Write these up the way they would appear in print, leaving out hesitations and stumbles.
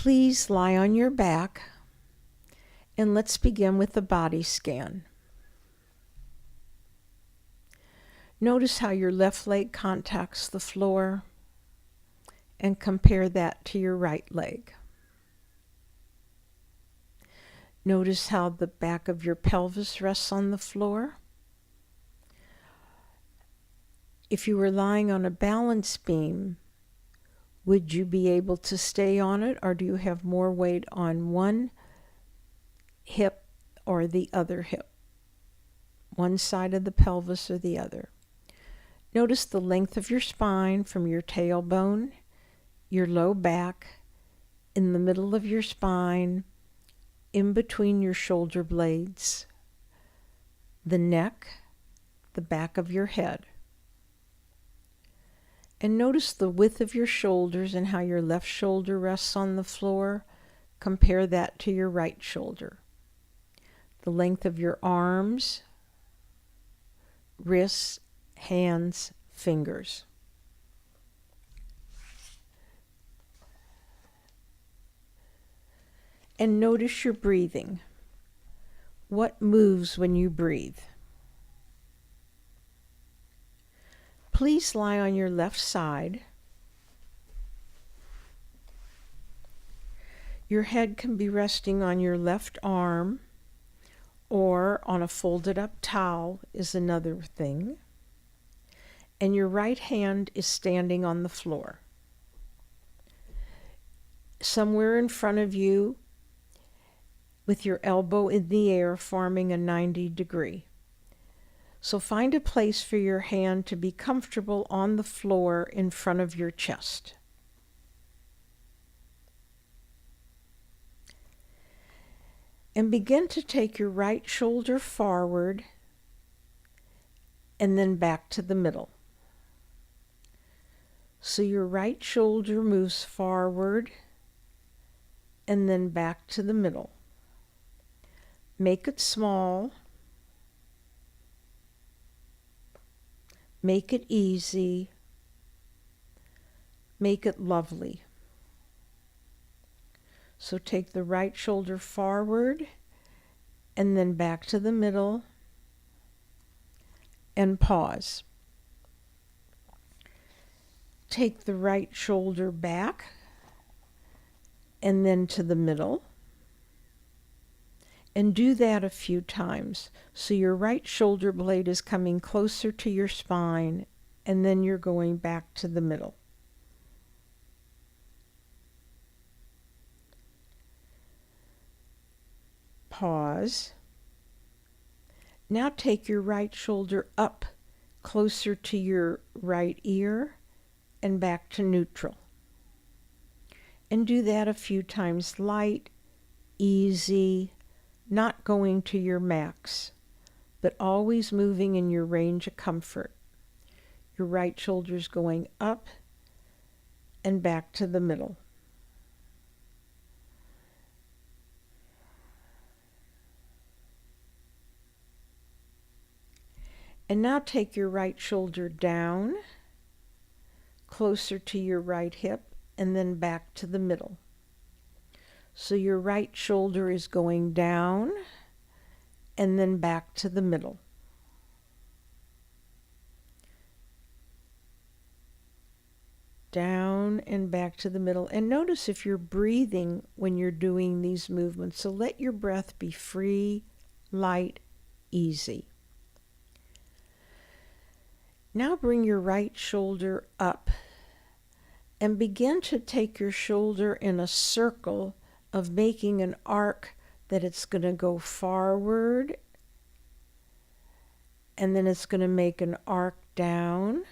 Please lie on your back and let's begin with the body scan. Notice how your left leg contacts the floor and compare that to your right leg. Notice how the back of your pelvis rests on the floor. If you were lying on a balance beam, would you be able to stay on it, or do you have more weight on one hip or the other hip? One side of the pelvis or the other? Notice the length of your spine from your tailbone, your low back, in the middle of your spine, in between your shoulder blades, the neck, the back of your head. And notice the width of your shoulders and how your left shoulder rests on the floor. Compare that to your right shoulder. The length of your arms, wrists, hands, fingers. And notice your breathing. What moves when you breathe? Please lie on your left side. Your head can be resting on your left arm, or on a folded up towel is another thing. And your right hand is standing on the floor. Somewhere in front of you, with your elbow in the air, forming a 90 degree. So find a place for your hand to be comfortable on the floor in front of your chest. And begin to take your right shoulder forward and then back to the middle. So your right shoulder moves forward and then back to the middle. Make it small. Make it easy. Make it lovely. So take the right shoulder forward and then back to the middle and pause. Take the right shoulder back and then to the middle. And do that a few times. So your right shoulder blade is coming closer to your spine, and then you're going back to the middle. Pause. Now take your right shoulder up closer to your right ear and back to neutral. And do that a few times. Light, easy, not going to your max, but always moving in your range of comfort. Your right shoulder's going up and back to the middle. And now take your right shoulder down, closer to your right hip, and then back to the middle. So your right shoulder is going down and then back to the middle. Down and back to the middle. And notice if you're breathing when you're doing these movements. So let your breath be free, light, easy. Now bring your right shoulder up and begin to take your shoulder in a circle of making an arc that it's going to go forward, and then it's going to make an arc down,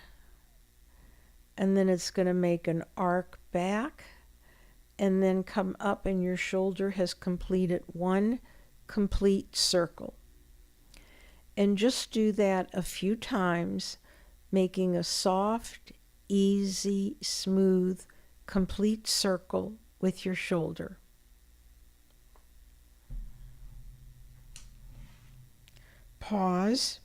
and then it's going to make an arc back, and then come up, and your shoulder has completed one complete circle. And just do that a few times, making a soft, easy, smooth, complete circle with your shoulder. Pause.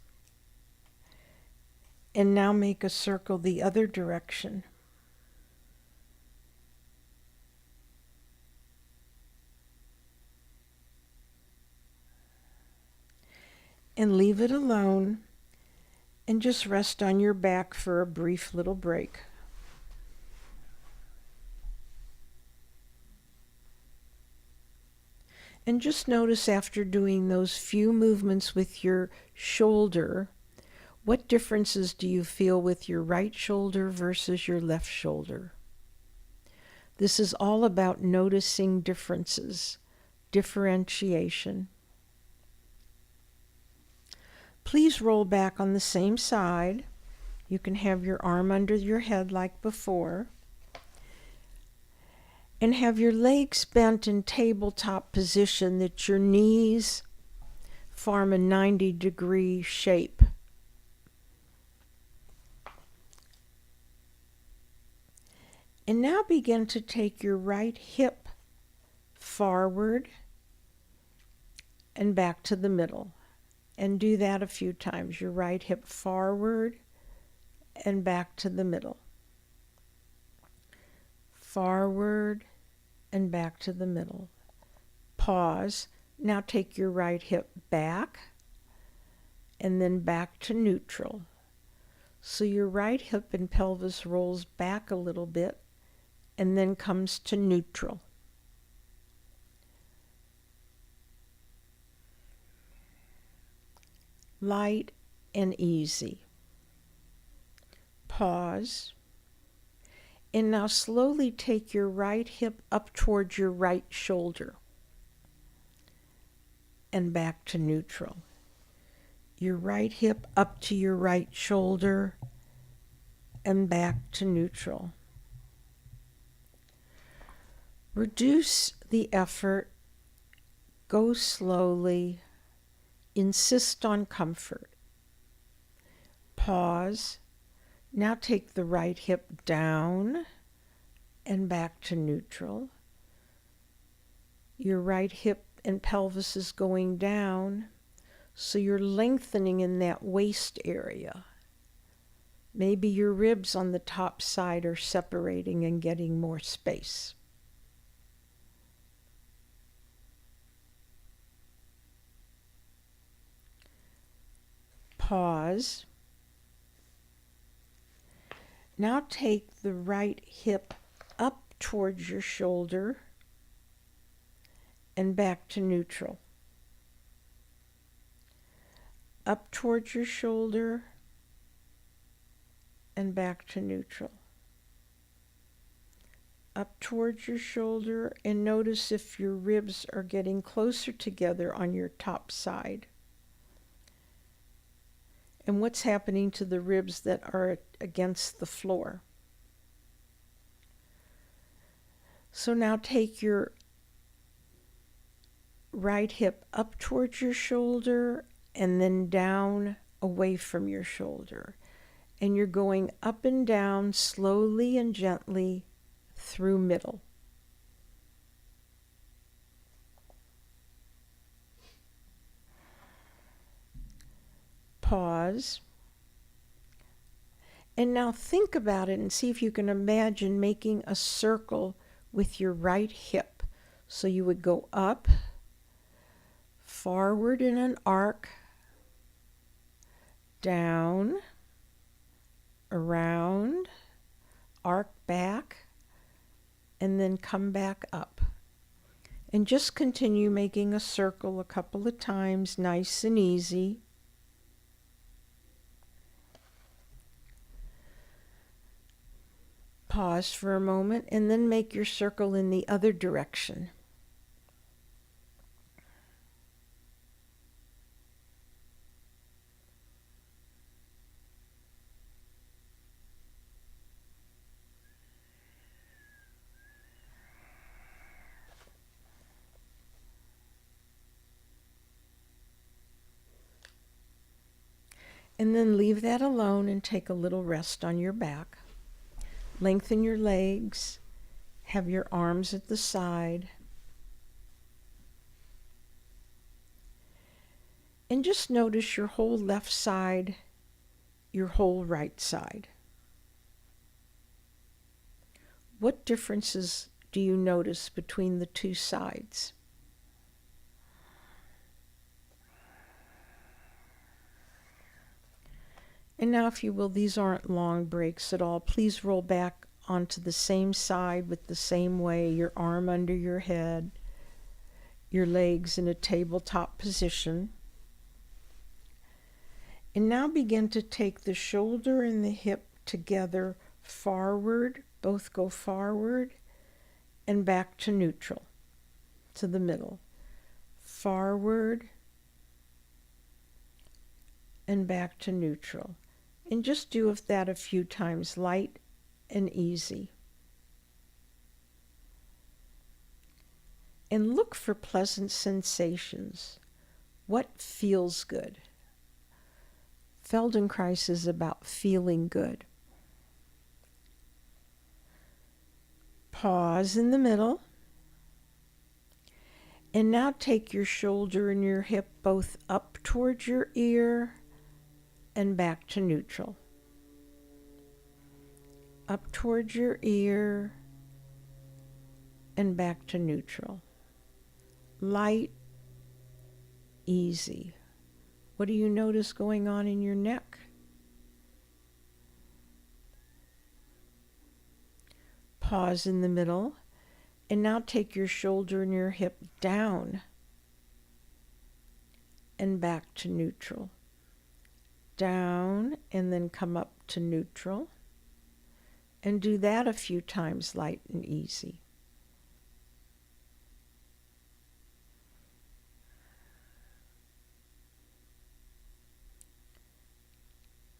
And now make a circle the other direction. and leave it alone and just rest on your back for a brief little break. And just notice after doing those few movements with your shoulder, what differences do you feel with your right shoulder versus your left shoulder? This is all about noticing differences, differentiation. Please roll back on the same side. You can have your arm under your head like before. And have your legs bent in tabletop position that your knees form a 90-degree shape. And now begin to take your right hip forward and back to the middle. And do that a few times. Your right hip forward and back to the middle. Forward and back to the middle. Pause. Now take your right hip back and then back to neutral. So your right hip and pelvis rolls back a little bit and then comes to neutral. Light and easy. Pause. And now slowly take your right hip up towards your right shoulder and back to neutral. Your right hip up to your right shoulder and back to neutral. Reduce the effort. Go slowly. Insist on comfort. Pause. Now take the right hip down and back to neutral. Your right hip and pelvis is going down, so you're lengthening in that waist area. Maybe your ribs on the top side are separating and getting more space. Pause. Now take the right hip up towards your shoulder and back to neutral. Up towards your shoulder and back to neutral. Up towards your shoulder, and notice if your ribs are getting closer together on your top side. And what's happening to the ribs that are against the floor. So now take your right hip up towards your shoulder and then down away from your shoulder. And you're going up and down slowly and gently through middle. Pause. And now think about it and see if you can imagine making a circle with your right hip. So you would go up, forward in an arc, down, around, arc back, and then come back up. And just continue making a circle a couple of times, nice and easy. Pause for a moment and then make your circle in the other direction. And then leave that alone and take a little rest on your back. Lengthen your legs, have your arms at the side. And just notice your whole left side, your whole right side. What differences do you notice between the two sides? And now, if you will, these aren't long breaks at all. Please roll back onto the same side with the same way, your arm under your head, your legs in a tabletop position. And now begin to take the shoulder and the hip together forward, both go forward, and back to neutral, to the middle. Forward and back to neutral. And just do that a few times, light and easy. And look for pleasant sensations. What feels good? Feldenkrais is about feeling good. Pause in the middle. And now take your shoulder and your hip both up towards your ear and back to neutral. Up towards your ear and back to neutral. Light, easy. What do you notice going on in your neck? Pause in the middle. And now take your shoulder and your hip down and back to neutral. Down and then come up to neutral. And do that a few times, light and easy.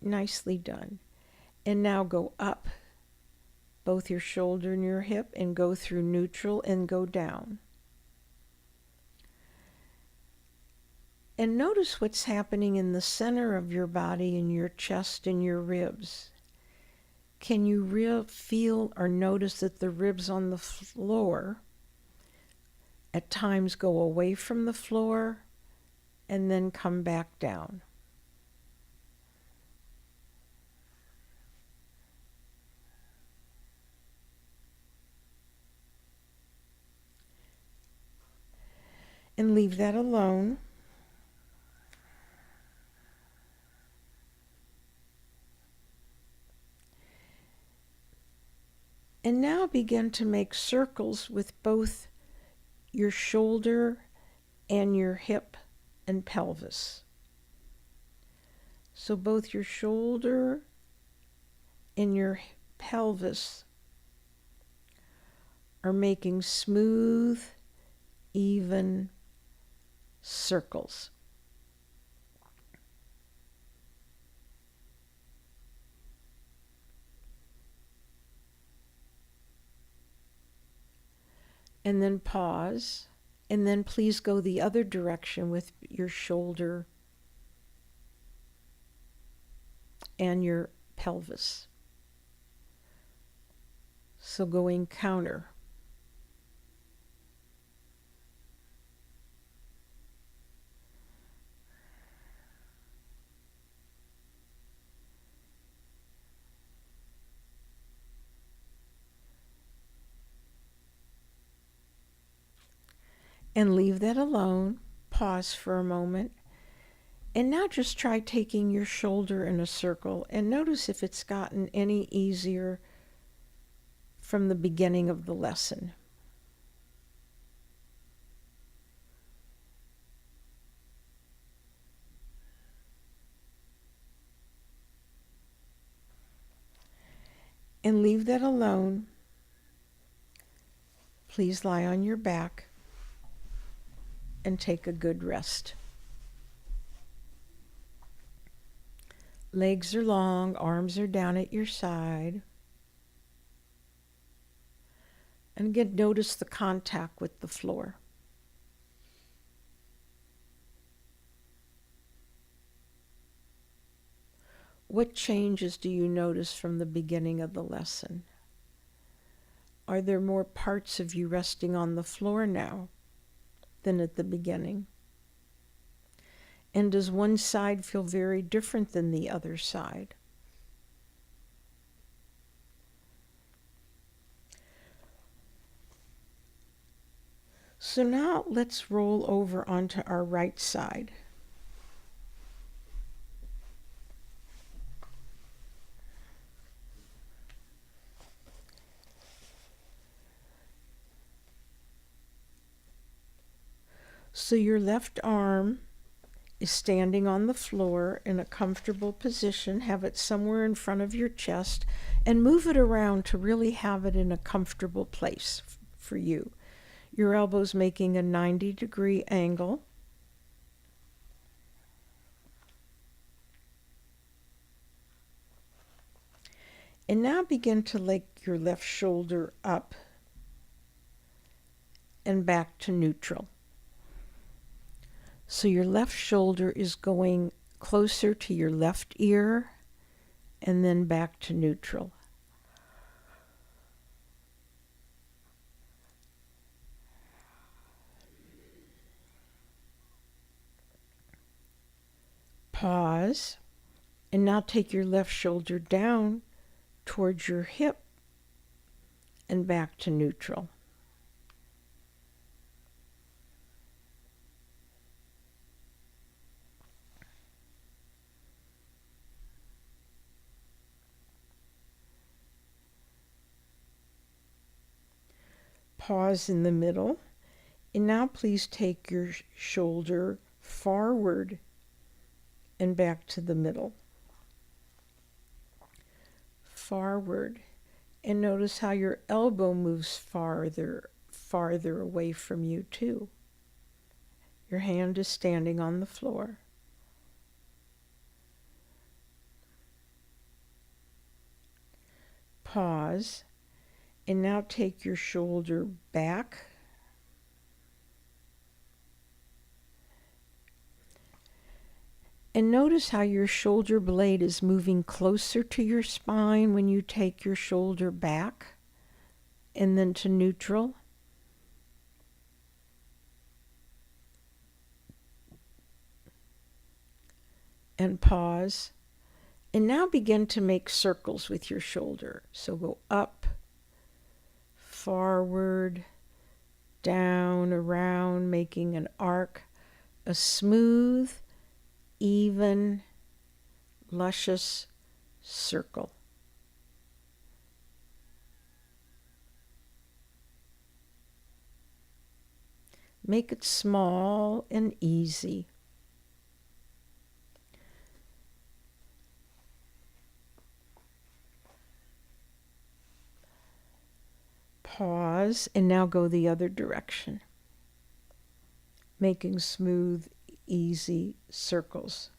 Nicely done. And now go up, both your shoulder and your hip, and go through neutral and go down. And notice what's happening in the center of your body, in your chest and your ribs. Can you feel or notice that the ribs on the floor at times go away from the floor and then come back down? And leave that alone. And now begin to make circles with both your shoulder and your hip and pelvis. So both your shoulder and your pelvis are making smooth, even circles. And then pause, and then please go the other direction with your shoulder and your pelvis. So going counter. And leave that alone. Pause for a moment. And now just try taking your shoulder in a circle and notice if it's gotten any easier from the beginning of the lesson. And leave that alone. Please lie on your back and take a good rest. Legs are long, arms are down at your side. And again, notice the contact with the floor. What changes do you notice from the beginning of the lesson? Are there more parts of you resting on the floor now than at the beginning? And does one side feel very different than the other side? So now let's roll over onto our right side. So your left arm is standing on the floor in a comfortable position. Have it somewhere in front of your chest and move it around to really have it in a comfortable place for you. Your elbow's making a 90-degree angle. And now begin to lift your left shoulder up and back to neutral. So your left shoulder is going closer to your left ear and then back to neutral. Pause, and now take your left shoulder down towards your hip and back to neutral. Pause in the middle, and now please take your shoulder forward and back to the middle. Forward, and notice how your elbow moves farther away from you too. Your hand is standing on the floor. Pause, and now take your shoulder back and notice how your shoulder blade is moving closer to your spine when you take your shoulder back and then to neutral. And pause. And now begin to make circles with your shoulder. So go up, forward, down, around, making an arc, a smooth, even, luscious circle. Make it small and easy. Pause, and now go the other direction, making smooth, easy circles.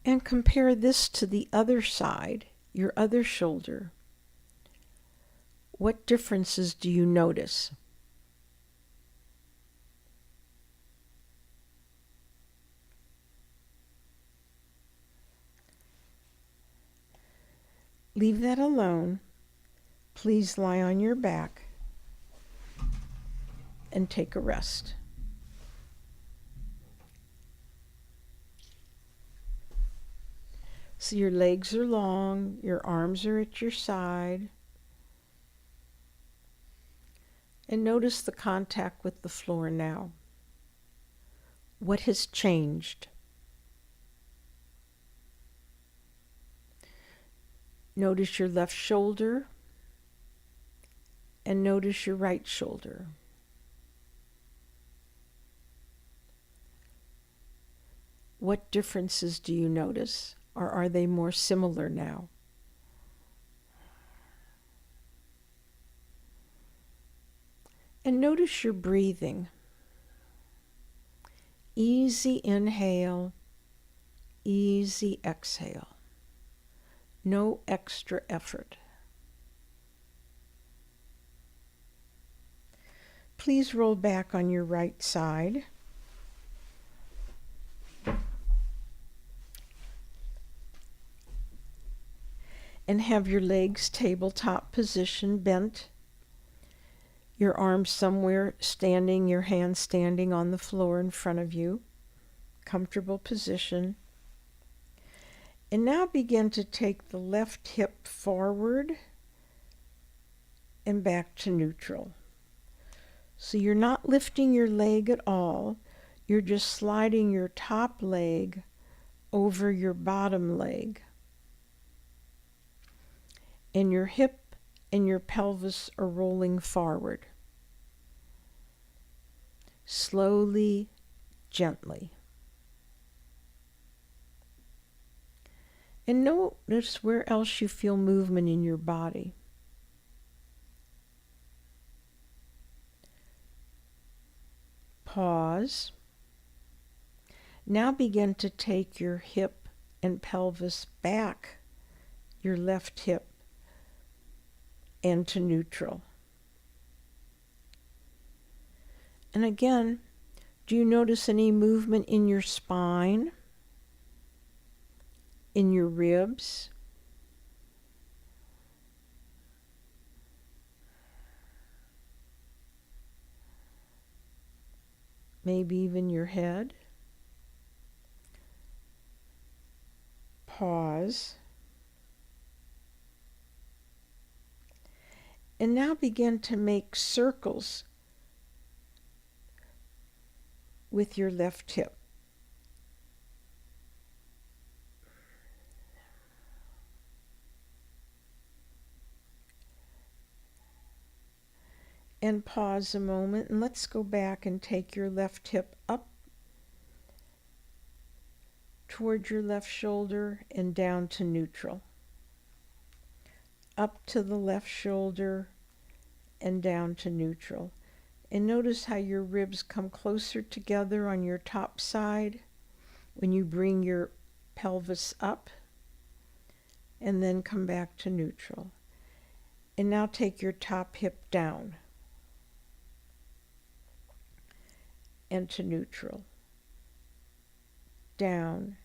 And compare this to the other side, your other shoulder. What differences do you notice? Leave that alone. Please lie on your back and take a rest. So your legs are long, your arms are at your side. And notice the contact with the floor now. What has changed? Notice your left shoulder and notice your right shoulder. What differences do you notice, or are they more similar now? And notice your breathing. Easy inhale, easy exhale. No extra effort. Please roll back on your right side. And have your legs tabletop position, bent. Your arms somewhere standing, your hands standing on the floor in front of you. Comfortable position. And now begin to take the left hip forward and back to neutral. So you're not lifting your leg at all. You're just sliding your top leg over your bottom leg. And your hip and your pelvis are rolling forward. Slowly, gently. And notice where else you feel movement in your body. Pause. Now begin to take your hip and pelvis back, your left hip, and to neutral. And again, do you notice any movement in your spine, in your ribs? Maybe even your head? Pause. And now begin to make circles with your left hip. And pause a moment, and let's go back and take your left hip up toward your left shoulder and down to neutral. Up to the left shoulder and down to neutral. And notice how your ribs come closer together on your top side when you bring your pelvis up, and then come back to neutral. And now take your top hip down and to neutral. Down,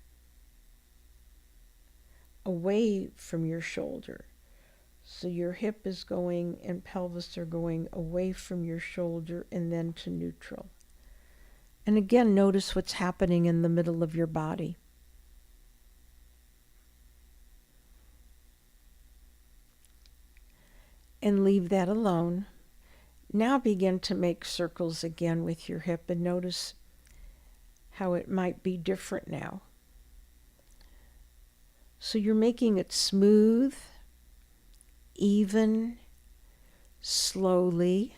away from your shoulder. So your hip is going and pelvis are going away from your shoulder and then to neutral. And again, notice what's happening in the middle of your body. And leave that alone. Now begin to make circles again with your hip and notice how it might be different now. So you're making it smooth, even, slowly.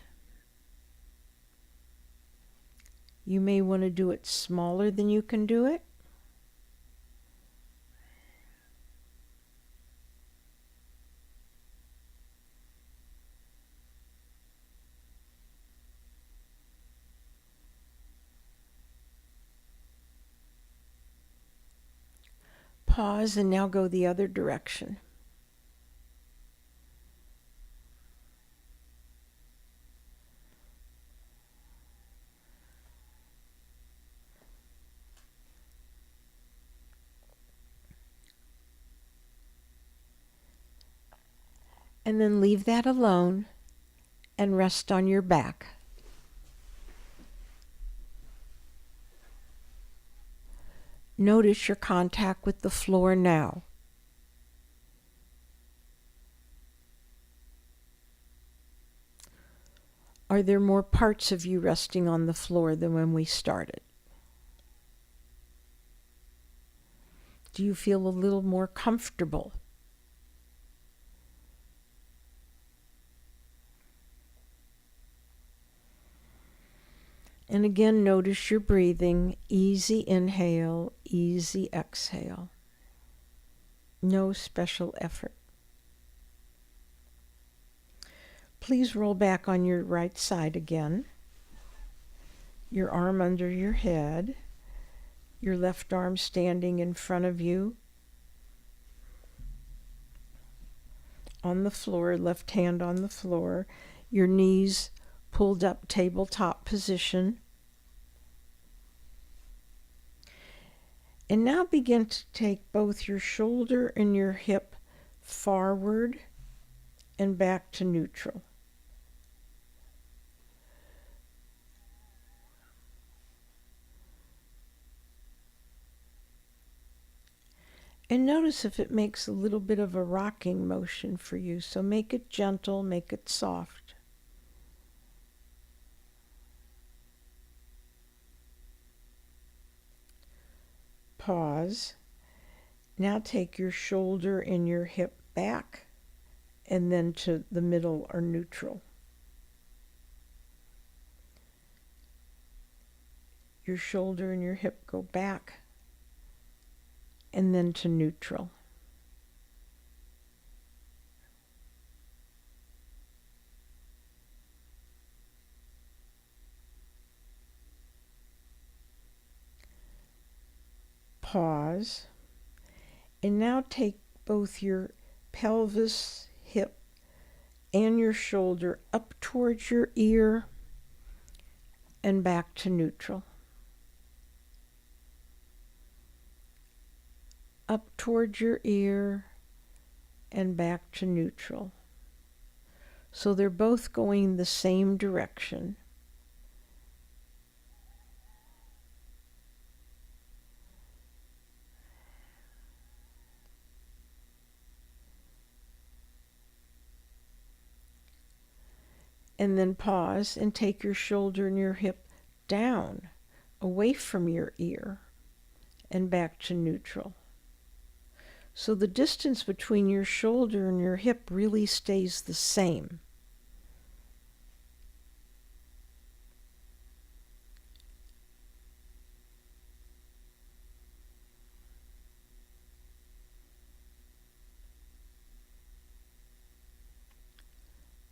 You may want to do it smaller than you can do it. Pause and now go the other direction. And then leave that alone and rest on your back. Notice your contact with the floor now. Are there more parts of you resting on the floor than when we started? Do you feel a little more comfortable? And again, notice your breathing. Easy inhale, easy exhale. No special effort. Please roll back on your right side again. Your arm under your head. Your left arm standing in front of you. On the floor, left hand on the floor. Your knees pulled up, tabletop position. And now begin to take both your shoulder and your hip forward and back to neutral. And notice if it makes a little bit of a rocking motion for you. So make it gentle, make it soft. Pause. Now take your shoulder and your hip back and then to the middle or neutral. Your shoulder and your hip go back and then to neutral. Pause. And now take both your pelvis, hip, and your shoulder up towards your ear and back to neutral. Up towards your ear and back to neutral. So they're both going the same direction. And then pause and take your shoulder and your hip down, away from your ear, and back to neutral. So the distance between your shoulder and your hip really stays the same.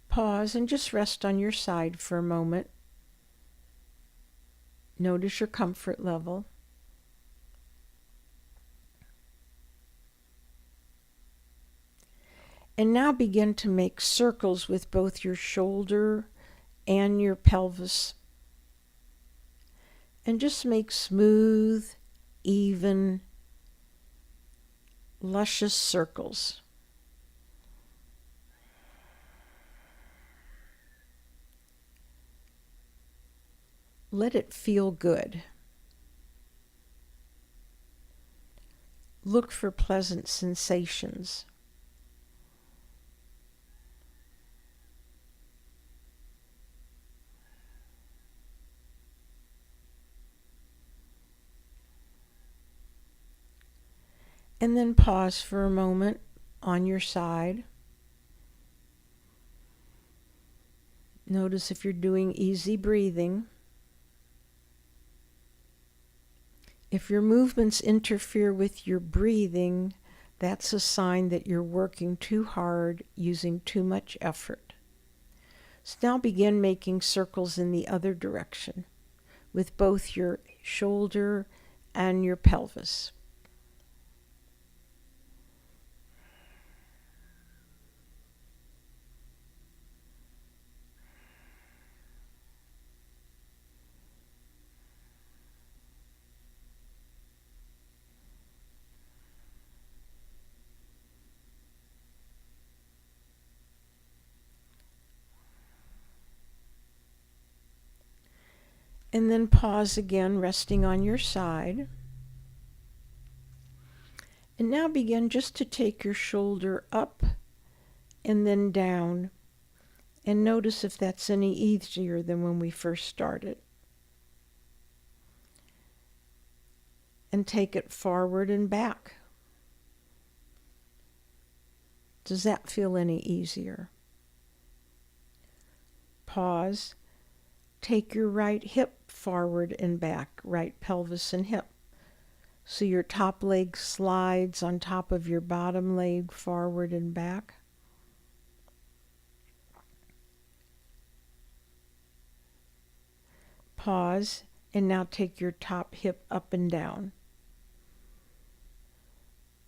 Pause and just rest on your side for a moment. Notice your comfort level. And now begin to make circles with both your shoulder and your pelvis. And just make smooth, even, luscious circles. Let it feel good. Look for pleasant sensations. And then pause for a moment on your side. Notice if you're doing easy breathing. If your movements interfere with your breathing, that's a sign that you're working too hard, using too much effort. So now begin making circles in the other direction with both your shoulder and your pelvis. And then pause again, resting on your side. And now begin just to take your shoulder up and then down. And notice if that's any easier than when we first started. And take it forward and back. Does that feel any easier? Pause. Take your right hip forward and back, right pelvis and hip. So your top leg slides on top of your bottom leg forward and back. Pause, and now take your top hip up and down,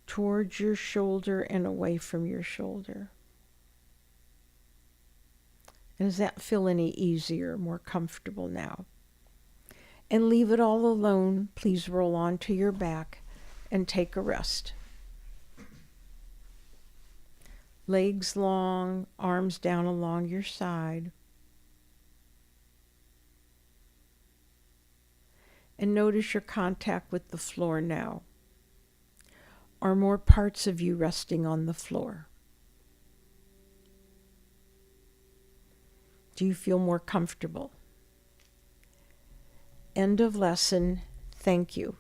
towards your shoulder and away from your shoulder. And does that feel any easier, more comfortable now? And leave it all alone. Please roll onto your back and take a rest. Legs long, arms down along your side. And notice your contact with the floor now. Are more parts of you resting on the floor? Do you feel more comfortable? End of lesson. Thank you.